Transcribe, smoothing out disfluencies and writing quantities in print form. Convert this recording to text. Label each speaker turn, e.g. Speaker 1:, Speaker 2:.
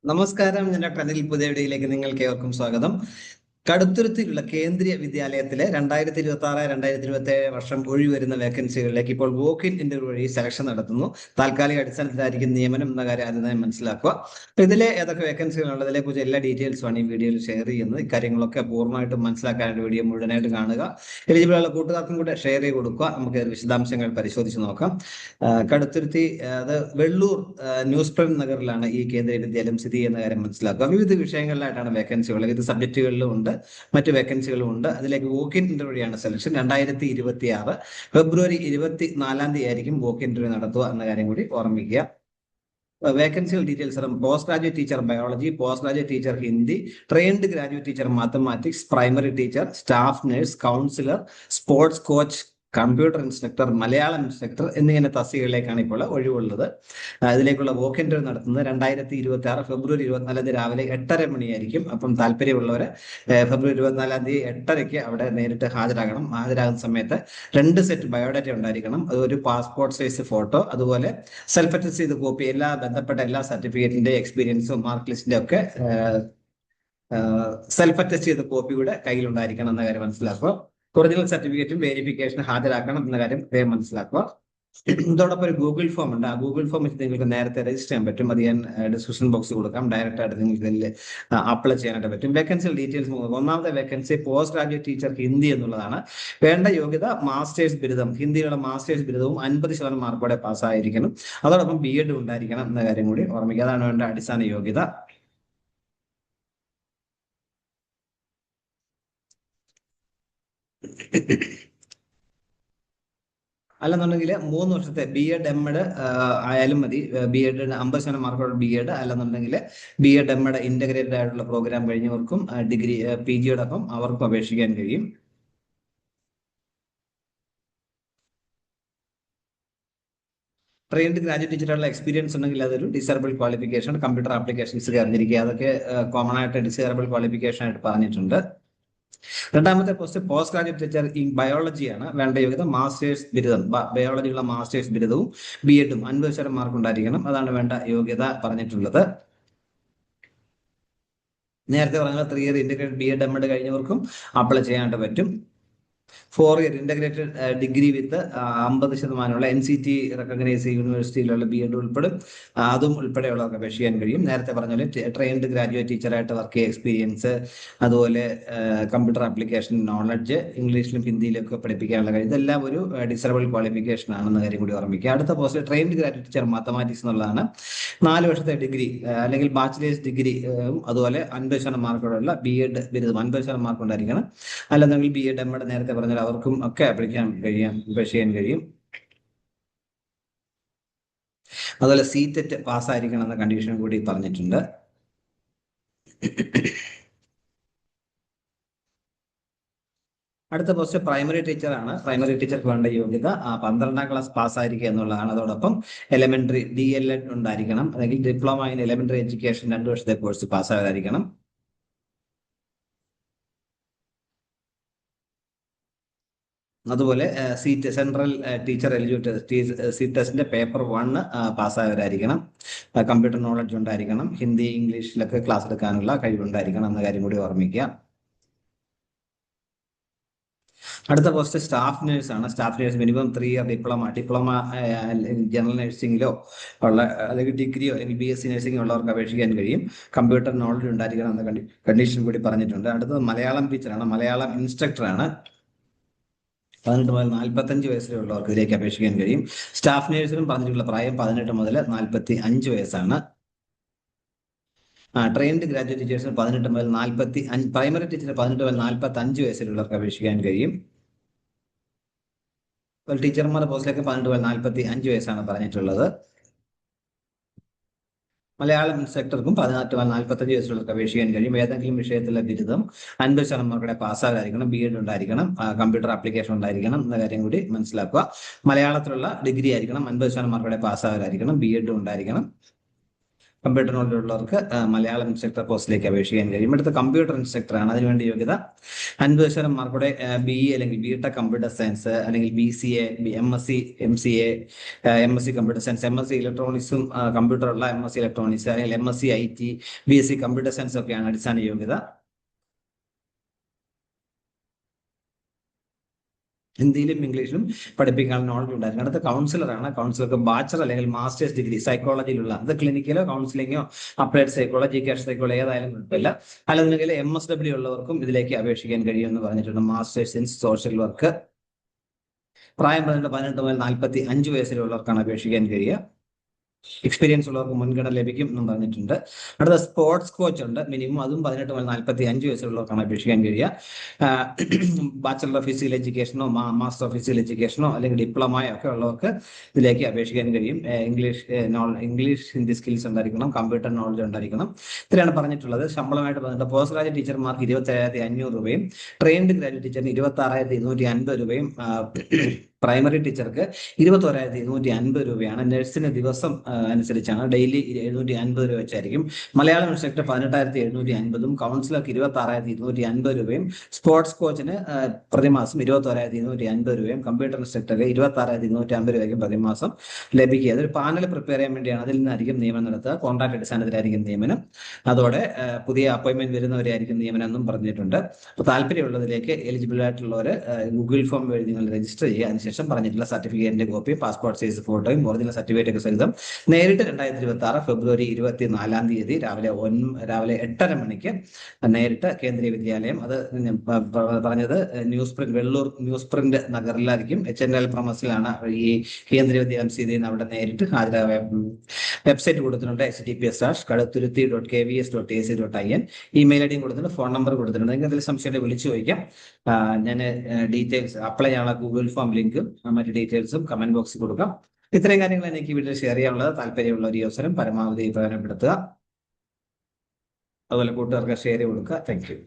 Speaker 1: നമസ്കാരം. ഞാൻ ഡോക്ടർ അനിൽ പുതിയവിടയിലേക്ക് നിങ്ങൾക്ക് ഏവർക്കും സ്വാഗതം. കടുത്തുരുത്തിയിലുള്ള കേന്ദ്രീയ വിദ്യാലയത്തിലെ 2026-2027 വർഷം ഒഴിവരുന്ന വേക്കൻസികളിലേക്ക് ഇപ്പോൾ വോക്ക് ഇൻ ഇന്റർവ്യൂ വഴി സെലക്ഷൻ നടത്തുന്നു. താൽക്കാലിക അടിസ്ഥാനത്തിലായിരിക്കും നിയമനം എന്ന കാര്യം ആദ്യം മനസ്സിലാക്കുക. ഇതിലെ ഏതൊക്കെ വേക്കൻസികളുണ്ട്, ഇതിനെക്കുറിച്ച് എല്ലാ ഡീറ്റെയിൽസുമാണ് ഈ വീഡിയോയിൽ ഷെയർ ചെയ്യുന്നത്. ഇക്കാര്യങ്ങളൊക്കെ പൂർണ്ണമായിട്ടും മനസ്സിലാക്കാനായിട്ട് വീഡിയോ മുഴുവനായിട്ട് കാണുക. എലിജിബിൾ ഉള്ള കൂട്ടുകാർക്കും കൂടെ ഷെയർ ചെയ്ത് കൊടുക്കുക. നമുക്ക് വിശദാംശങ്ങൾ പരിശോധിച്ച് നോക്കാം. കടുത്തുരുത്തി അത് വെള്ളൂർ ന്യൂസ് പ്രിന്റ് നഗറിലാണ് ഈ കേന്ദ്രീയ വിദ്യാലയം സ്ഥിതി ചെയ്യുന്ന കാര്യം മനസ്സിലാക്കുക. വിവിധ വിഷയങ്ങളിലായിട്ടാണ് വേക്കൻസികൾ, വിവിധ സബ്ജക്റ്റുകളിലും ഉണ്ട്, മറ്റു വേക്കൻസികളും ഉണ്ട്. അതിലേക്ക് വോക്ക് ഇൻ ഇന്റർവ്യൂയാണ് സെലക്ഷൻ. 2026 ഫെബ്രുവരി 24 ആയിരിക്കും വോക്ക് ഇൻ ഇന്റർവ്യൂ നടത്തുക എന്ന കാര്യം കൂടി ഓർമ്മിക്കുക. വേക്കൻസികൾ details: post graduate teacher biology, post graduate teacher Hindi, trained graduate teacher mathematics, primary teacher, staff nurse, councillor, sports coach, computer instructor, Malayalam instructor എന്നിങ്ങനെ തസ്തികകളിലേക്കാണ് ഇപ്പോൾ ഒഴിവുള്ളത്. ഇതിലേക്കുള്ള വോക്ക് ഇന്റർവ്യൂ നടത്തുന്നത് 2026 ഫെബ്രുവരി 24 രാവിലെ 8:30 മണിയായിരിക്കും. അപ്പം താല്പര്യമുള്ളവര് ഫെബ്രുവരി 24 8:30 അവിടെ നേരിട്ട് ഹാജരാകണം. ഹാജരാകുന്ന സമയത്ത് 2 സെറ്റ് ബയോഡാറ്റ ഉണ്ടായിരിക്കണം. അതൊരു പാസ്പോർട്ട് സൈസ് ഫോട്ടോ, അതുപോലെ സെൽഫ് അറ്റസ്റ്റ് ചെയ്ത കോപ്പി, എല്ലാ ബന്ധപ്പെട്ട എല്ലാ സർട്ടിഫിക്കറ്റിന്റെ, എക്സ്പീരിയൻസും മാർക്ക് ലിസ്റ്റിന്റെ ഒക്കെ സെൽഫ് അറ്റസ്റ്റ് ചെയ്ത കോപ്പി കൂടെ കയ്യിലുണ്ടായിരിക്കണം എന്ന കാര്യം മനസ്സിലാക്കുക. ഒറിജിനൽ സർട്ടിഫിക്കറ്റും വെരിഫിക്കേഷൻ ഹാജരാക്കണം എന്ന കാര്യം വേഗം മനസ്സിലാക്കുക. ഇതോടൊപ്പം ഒരു ഗൂഗിൾ ഫോം ഉണ്ട്. ആ ഗൂഗിൾ ഫോം വെച്ച് നിങ്ങൾക്ക് നേരത്തെ രജിസ്റ്റർ ചെയ്യാൻ പറ്റും. അത് ഞാൻ ഡിസ്ക്രിപ്ഷൻ ബോക്സിൽ കൊടുക്കാം. ഡയറക്റ്റ് ആയിട്ട് നിങ്ങൾക്ക് ഇതിൽ അപ്ലൈ ചെയ്യാനായിട്ട് പറ്റും. വേക്കൻസി ഡീറ്റെയിൽസ്: ഒന്നാമത്തെ vacancy post graduate teacher Hindi എന്നുള്ളതാണ്. വേണ്ട യോഗ്യത മാസ്റ്റേഴ്സ് ബിരുദം, ഹിന്ദിയുള്ള മാസ്റ്റേഴ്സ് ബിരുദവും 50% മാർക്കോടെ പാസ്സായിരിക്കണം. അതോടൊപ്പം BEd ഉണ്ടായിരിക്കണം എന്ന കാര്യം കൂടി ഓർമ്മിക്കുക. അതാണ് വേണ്ട അടിസ്ഥാന യോഗ്യത. അല്ലെന്നുണ്ടെങ്കിൽ 3 വർഷത്തെ BEd MEd ആയാലും മതി. BEd 50% മാർക്കോടെ BEd, അല്ലെന്നുണ്ടെങ്കിൽ BEd MEd ഇന്റഗ്രേറ്റഡ് ആയിട്ടുള്ള പ്രോഗ്രാം കഴിഞ്ഞവർക്കും ഡിഗ്രി PGയോടൊപ്പം അവർക്കും അപേക്ഷിക്കാൻ കഴിയും. ട്രെയിൻഡ് ഗ്രാജുവേറ്റ് ടീച്ചറുള്ള എക്സ്പീരിയൻസ് ഉണ്ടെങ്കിൽ അതൊരു ഡിസേബിൾ ക്വാളിഫിക്കേഷൻ. കമ്പ്യൂട്ടർ ആപ്ലിക്കേഷൻസ് അറിഞ്ഞിരിക്കുക. അതൊക്കെ കോമൺ ആയിട്ട് ഡിസേബിൾ ക്വാളിഫിക്കേഷൻ ആയിട്ട് പറഞ്ഞിട്ടുണ്ട്. രണ്ടാമത്തെ പോസ്റ്റ് ഗ്രാജുവേറ്റ് ടീച്ചർ ഇൻ ബയോളജിയാണ്. വേണ്ട യോഗ്യത മാസ്റ്റേഴ്സ് ബിരുദം, ബയോളജിയുള്ള മാസ്റ്റേഴ്സ് ബിരുദവും BEdും 50% മാർക്ക് ഉണ്ടായിരിക്കണം. അതാണ് വേണ്ട യോഗ്യത പറഞ്ഞിട്ടുള്ളത്. നേരത്തെ പറഞ്ഞ 3 ഇയർ ഇന്റഗ്രേറ്റഡ് BEd MEd കഴിഞ്ഞവർക്കും അപ്ലൈ ചെയ്യാനായിട്ട് പറ്റും. 4 year integrated degree with 50% NCT recognise യൂണിവേഴ്സിറ്റിയിലുള്ള BEd ഉൾപ്പെടും. അതും ഉൾപ്പെടെയുള്ളവർക്ക് അപേക്ഷിക്കാൻ കഴിയും. നേരത്തെ പറഞ്ഞ പോലെ ട്രെയിൻഡ് ഗ്രാജുവേറ്റ് ടീച്ചറായിട്ട് വർക്ക് ചെയ്യുക എക്സ്പീരിയൻസ്, അതുപോലെ കമ്പ്യൂട്ടർ ആപ്ലിക്കേഷൻ നോളജ്, ഇംഗ്ലീഷിലും ഹിന്ദിയിലും ഒക്കെ പഠിപ്പിക്കാനുള്ള കാര്യം, ഇതെല്ലാം ഒരു ഡിസേബിൾ ക്വാളിഫിക്കേഷൻ ആണെന്ന കാര്യം കൂടി ഓർമ്മിക്കുക. അടുത്ത post trained graduate teacher mathematics എന്നുള്ളതാണ്. 4 വർഷത്തെ ഡിഗ്രി അല്ലെങ്കിൽ ബാച്ചിലേഴ്സ് ഡിഗ്രി, അതുപോലെ 50% മാർക്കോടുള്ള BEd ബിരുദം 50% മാർക്ക് ഉണ്ടായിരിക്കണം. അല്ലെന്നെങ്കിൽ BEd MEd നേരത്തെ പറഞ്ഞാൽ അവർക്കും ഒക്കെ അപേക്ഷിക്കാൻ കഴിയും. അതുപോലെ CTET പാസ്സായിരിക്കണം എന്ന കണ്ടീഷൻ കൂടി പറഞ്ഞിട്ടുണ്ട്. അടുത്ത പോസ്റ്റ് പ്രൈമറി ടീച്ചറാണ്. പ്രൈമറി ടീച്ചർക്ക് വേണ്ട യോഗ്യത 12ാം ക്ലാസ് പാസ്സായിരിക്കുക എന്നുള്ളതാണ്. അതോടൊപ്പം എലിമെന്ററി DLEd ഉണ്ടായിരിക്കണം, അല്ലെങ്കിൽ ഡിപ്ലോമ ഇൻ എലിമെന്ററി എഡ്യൂക്കേഷൻ 2 വർഷത്തെ കോഴ്സ് പാസ്സാകാതിരിക്കണം. അതുപോലെ സെൻട്രൽ ടീച്ചർ എലിജിബിലിറ്റി CTESന്റെ പേപ്പർ 1 പാസ്സായവരായിരിക്കണം. കമ്പ്യൂട്ടർ നോളജ് ഉണ്ടായിരിക്കണം. ഹിന്ദി ഇംഗ്ലീഷിലൊക്കെ ക്ലാസ് എടുക്കാനുള്ള കഴിവുണ്ടായിരിക്കണം എന്ന കാര്യം കൂടി ഓർമ്മിക്കുക. അടുത്ത പോസ്റ്റ് സ്റ്റാഫ് നഴ്സ് ആണ്. Staff nurse minimum 3 year diploma general നഴ്സിംഗിലോ ഉള്ള, അല്ലെങ്കിൽ ഡിഗ്രിയോ അല്ലെങ്കിൽ BSc നഴ്സിംഗോ ഉള്ളവർക്ക് അപേക്ഷിക്കാൻ കഴിയും. കമ്പ്യൂട്ടർ നോളജ് ഉണ്ടായിരിക്കണം എന്ന കണ്ടീഷൻ കൂടി പറഞ്ഞിട്ടുണ്ട്. അടുത്തത് മലയാളം ടീച്ചറാണ്. മലയാളം ഇൻസ്ട്രക്ടറാണ്. 18 മുതൽ 45 വയസ്സിലുള്ളവർക്ക് ഇതിലേക്ക് അപേക്ഷിക്കാൻ കഴിയും. സ്റ്റാഫ് നഴ്സിനും പറഞ്ഞിട്ടുള്ള പ്രായം 18 മുതൽ 45 വയസ്സാണ്. ട്രെയിൻഡ് ഗ്രാജുവേറ്റ് ടീച്ചേഴ്സിന് 18 മുതൽ 45, പ്രൈമറി ടീച്ചറിന് 18 മുതൽ 45 വയസ്സിലുള്ളവർക്ക് അപേക്ഷിക്കാൻ കഴിയും. ടീച്ചർമാരുടെ പോസ്റ്റിലേക്ക് 18 മുതൽ 45 വയസ്സാണ് പറഞ്ഞിട്ടുള്ളത്. മലയാളം ഇൻസ്ട്രക്ടർക്കും 18 മുതൽ 45 വയസ്സുള്ളവർക്ക് അപേക്ഷിക്കാൻ കഴിയും. ഏതെങ്കിലും വിഷയത്തിലെ ബിരുദം 50% മാർക്കോടെ പാസ്സാകാതിരിക്കണം. BEd ഉണ്ടായിരിക്കണം. കമ്പ്യൂട്ടർ ആപ്ലിക്കേഷൻ ഉണ്ടായിരിക്കണം എന്ന കാര്യം കൂടി മനസ്സിലാക്കുക. മലയാളത്തിലുള്ള ഡിഗ്രി ആയിരിക്കണം. 50% മാർക്കോടെ പാസ്സാകാതിരിക്കണം. BEd ഉണ്ടായിരിക്കണം. കമ്പ്യൂട്ടർ നോളജ് ഉള്ളവർക്ക് മലയാളം ഇൻസ്ട്രക്ടർ പോസ്റ്റിലേക്ക് അപേക്ഷിക്കാൻ കഴിയും. അടുത്ത കമ്പ്യൂട്ടർ ഇൻസ്ട്രക്ടർ ആണ്. അതിനുവേണ്ടി യോഗ്യത 50% മാർക്കോടെ BE അല്ലെങ്കിൽ BTech കമ്പ്യൂട്ടർ സയൻസ് അല്ലെങ്കിൽ BCA, MSc, MCA, MSc computer science, MSc ഇലക്ട്രോണിക്സും കമ്പ്യൂട്ടറുള്ള MSc electronics അല്ലെങ്കിൽ MSc IT, BSc computer science ഒക്കെയാണ് അടിസ്ഥാന യോഗ്യത. ഹിന്ദിയിലും ഇംഗ്ലീഷിലും പഠിപ്പിക്കാൻ നോളജ് ഉണ്ടായിരുന്നു. അടുത്ത കൗൺസിലറാണ്. കൗൺസിലർക്ക് ബാച്ചലർ അല്ലെങ്കിൽ മാസ്റ്റേഴ്സ് ഡിഗ്രി സൈക്കോളജിയിലുള്ള, അത് ക്ലിനിക്കലോ കൗൺസിലിങ്ങോ അപ്ലൈഡ് സൈക്കോളജി, കാഷ് സൈക്കോളജി ഏതായാലും കുഴപ്പമില്ല. അല്ലെന്നുണ്ടെങ്കിൽ MSW ഉള്ളവർക്കും ഇതിലേക്ക് അപേക്ഷിക്കാൻ കഴിയുമെന്ന് പറഞ്ഞിട്ടുണ്ട്. Masters in social work. പ്രായം 18 മുതൽ 45 വയസ്സിലുള്ളവർക്കാണ് അപേക്ഷിക്കാൻ കഴിയുക. എക്സ്പീരിയൻസ് ഉള്ളവർക്ക് മുൻഗണന ലഭിക്കും എന്നും പറഞ്ഞിട്ടുണ്ട്. അടുത്ത സ്പോർട്സ് കോച്ച് ഉണ്ട്. മിനിമം അതും 18 മുതൽ 45 വയസ്സുള്ളവർക്കാണ് അപേക്ഷിക്കാൻ കഴിയുക. ബാച്ചലർ ഓഫ് ഫിസിക്കൽ എഡ്യൂക്കേഷനോ മാസ്റ്റർ ഓഫ് ഫിസിക്കൽ എഡ്യൂക്കേഷനോ അല്ലെങ്കിൽ ഡിപ്ലോമയോ ഒക്കെ ഉള്ളവർക്ക് ഇതിലേക്ക് അപേക്ഷിക്കാൻ കഴിയും. ഇംഗ്ലീഷ് ഹിന്ദി സ്കിൽസ് ഉണ്ടായിരിക്കണം, കമ്പ്യൂട്ടർ നോളജ് ഉണ്ടായിരിക്കണം. ഇത്രയാണ് പറഞ്ഞിട്ടുള്ളത്. ശമ്പളമായിട്ട് പറഞ്ഞിട്ട് പോസ്റ്റ് ഗ്രാജുവേറ്റ് ടീച്ചർമാർക്ക് 27,500 രൂപയും ട്രെയിൻഡ് ഗ്രാജുവേറ്റ് ടീച്ചറിന് 26,250 രൂപയും പ്രൈമറി ടീച്ചർക്ക് 21,250 രൂപയാണ്. നഴ്സിന് ദിവസം അനുസരിച്ചാണ്. ഡെയിലി 750 രൂപ വെച്ചായിരിക്കും. മലയാളം ഇൻസ്ട്രക്ടർ 18,750, കൗൺസിലർക്ക് 26,250 രൂപയും സ്പോർട്സ് കോച്ചിന് പ്രതിമാസം 21,250 രൂപയും കമ്പ്യൂട്ടർ ഇൻസ്ട്രക്ടർക്ക് 26,250 രൂപയ്ക്കും പ്രതിമാസം ലഭിക്കുക. അതൊരു പാനൽ പ്രിപ്പയർ ചെയ്യാൻ വേണ്ടിയാണ്. അതിൽ നിന്നായിരിക്കും നിയമനം നടത്തുക. കോൺട്രാക്ട് അടിസ്ഥാനത്തിലായിരിക്കും നിയമനം. അതോടെ പുതിയ അപ്പോയിന്റ്മെന്റ് വരുന്നവരായിരിക്കും നിയമനം എന്നും പറഞ്ഞിട്ടുണ്ട്. അപ്പോൾ താല്പര്യമുള്ളതിലേക്ക് എലിജിബിൾ ആയിട്ടുള്ളവർ ഗൂഗിൾ ഫോം വഴി നിങ്ങൾ രജിസ്റ്റർ ചെയ്യുക. അതിനുശേഷം പറഞ്ഞിട്ടുള്ള സർട്ടിഫിക്കറ്റിന്റെ കോപ്പി, പാസ്പോർട്ട് സൈസ് ഫോട്ടോയും ഒറിജിനൽ സർട്ടിഫിക്കറ്റ് ഒക്കെ സഹിതം നേരിട്ട് 2026 ഫെബ്രുവരി 24 രാവിലെ 8:30 മണിക്ക് നേരിട്ട് കേന്ദ്രീയ വിദ്യാലയം, അത് പറഞ്ഞത് വെള്ളൂർ ന്യൂസ് പ്രിന്റ് നഗറിലായിരിക്കും, HNL പ്രമസിലാണ് ഈ കേന്ദ്രീയ വിദ്യാലയം സ്ഥിതി ചെയ്യുന്നത്. അവിടെ നേരിട്ട് ഹാജരായ വെബ്സൈറ്റ് കൊടുത്തിട്ടുണ്ട്, https://kaduthuruthi.kvs.ac.in. ഇമെയിൽ ഐഡിയും കൊടുത്തിട്ടുണ്ട്, ഫോൺ നമ്പർ കൊടുത്തിട്ടുണ്ട്. നിങ്ങൾക്ക് എന്തെങ്കിലും സംശയം വിളിച്ചു ചോദിക്കാം. ഞാൻ ഡീറ്റെയിൽസ് അപ്ലൈ ചെയ്യാനുള്ള ഗൂഗിൾ ഫോം ലിങ്കും മറ്റു ഡീറ്റെയിൽസും കമന്റ് ബോക്സിൽ കൊടുക്കാം. ഇത്രയും കാര്യങ്ങൾ എനിക്ക് വീട്ടിൽ ഷെയർ ചെയ്യാനുള്ളത്. താല്പര്യമുള്ള ഒരു അവസരം പരമാവധി പ്രയോജനപ്പെടുത്തുക. അതുപോലെ കൂട്ടുകാർക്ക് ഷെയർ ചെയ്ത് കൊടുക്കുക. Thank you.